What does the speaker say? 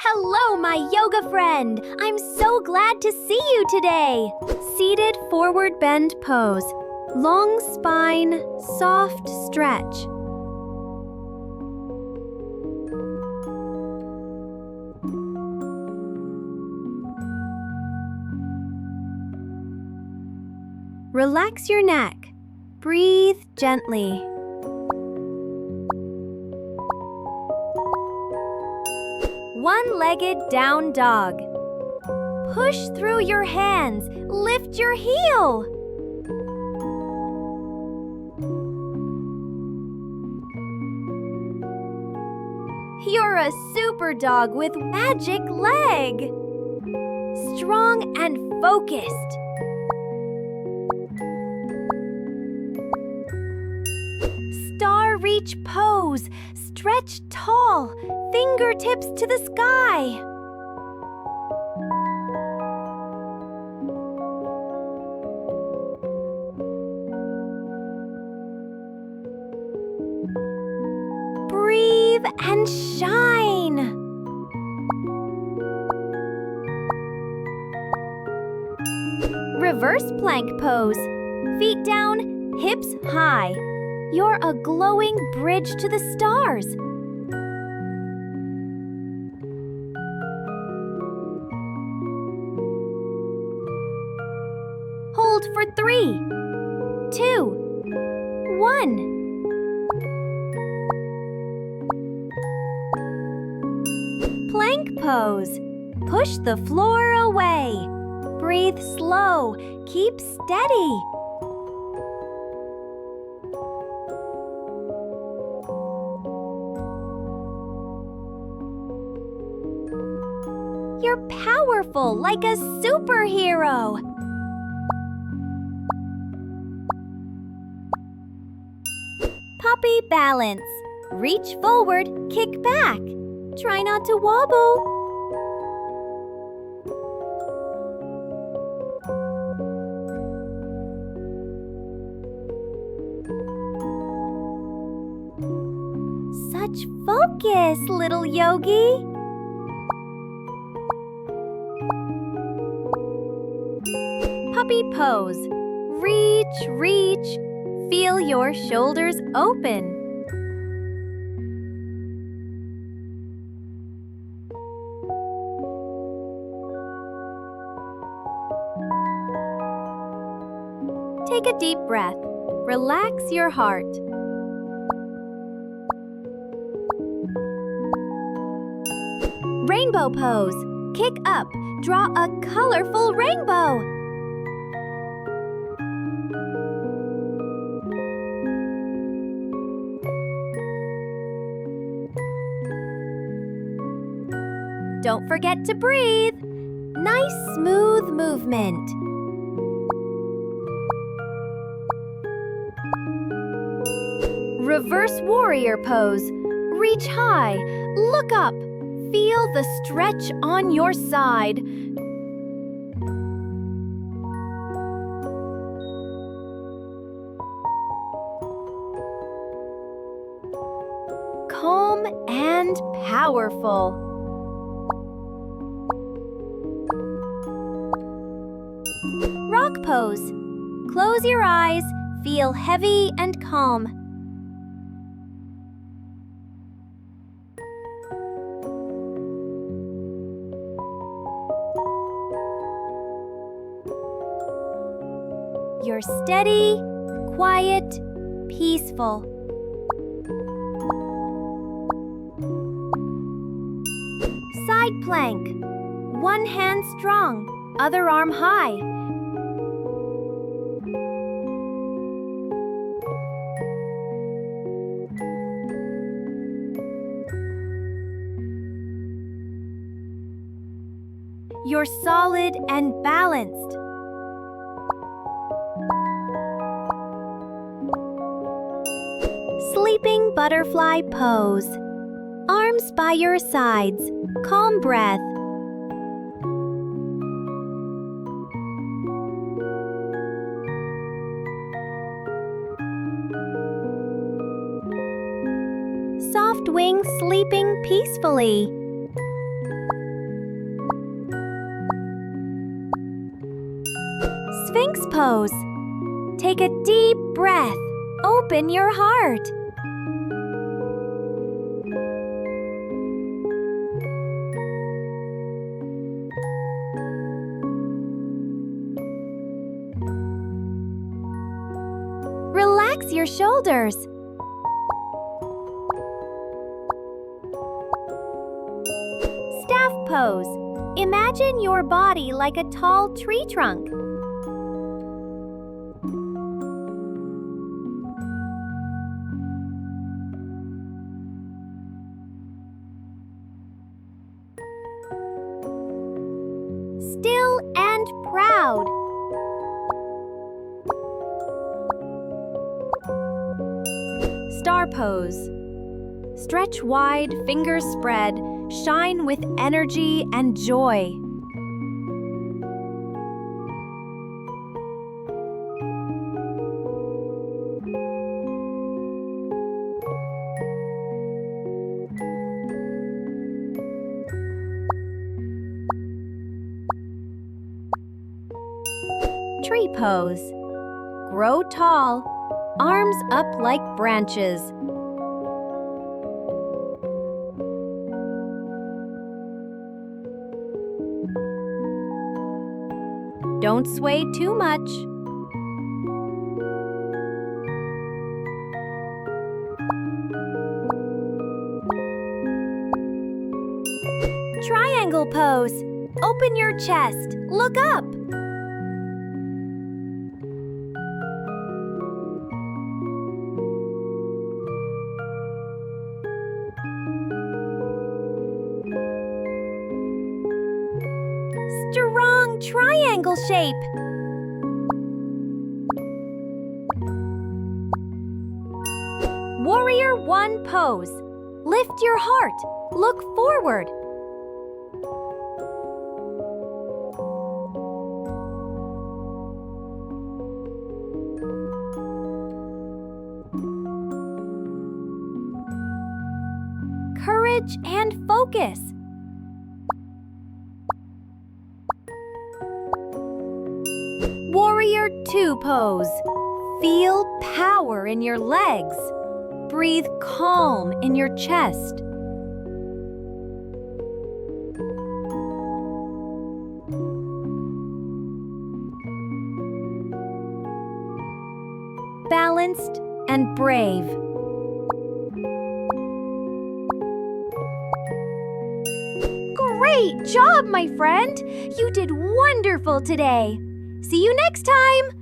Hello, my yoga friend! I'm so glad to see you today! Seated forward bend pose. Long spine, soft stretch. Relax your neck. Breathe gently. One-legged down dog. Push through your hands. Lift your heel. You're a super dog with magic leg. Strong and focused. Star reach pose. Stretch tall. Fingertips to the sky. Breathe and shine. Reverse plank pose. Feet down, hips high. You're a glowing bridge to the stars. Hold for 3, 2, 1. Plank pose. Push the floor away. Breathe slow. Keep steady. You're powerful like a superhero. Puppy balance. Reach forward, kick back. Try not to wobble. Such focus, little yogi. Puppy pose. Reach, reach. Feel your shoulders open. Take a deep breath. Relax your heart. Rainbow pose. Kick up. Draw a colorful rainbow. Don't forget to breathe. Nice smooth movement. Reverse warrior pose. Reach high. Look up. Feel the stretch on your side. Calm and powerful. Rock pose. Close your eyes. Feel heavy and calm. You're steady, quiet, peaceful. Side plank. One hand strong, other arm high. You're solid and balanced. Sleeping butterfly pose. Arms by your sides. Calm breath. Soft wing sleeping peacefully. Sphinx pose. Take a deep breath. Open your heart. Relax your shoulders. Staff pose. Imagine your body like a tall tree trunk. Still and proud. Star pose. Stretch wide, fingers spread, shine with energy and joy. Tree pose. Grow tall, arms up like branches. Don't sway too much. Triangle pose. Open your chest. Look up. Strong triangle shape. Warrior One pose. Lift your heart. Look forward. Courage and focus. Warrior Two pose. Feel power in your legs. Breathe calm in your chest. Balanced and brave. Great job, my friend! You did wonderful today. See you next time!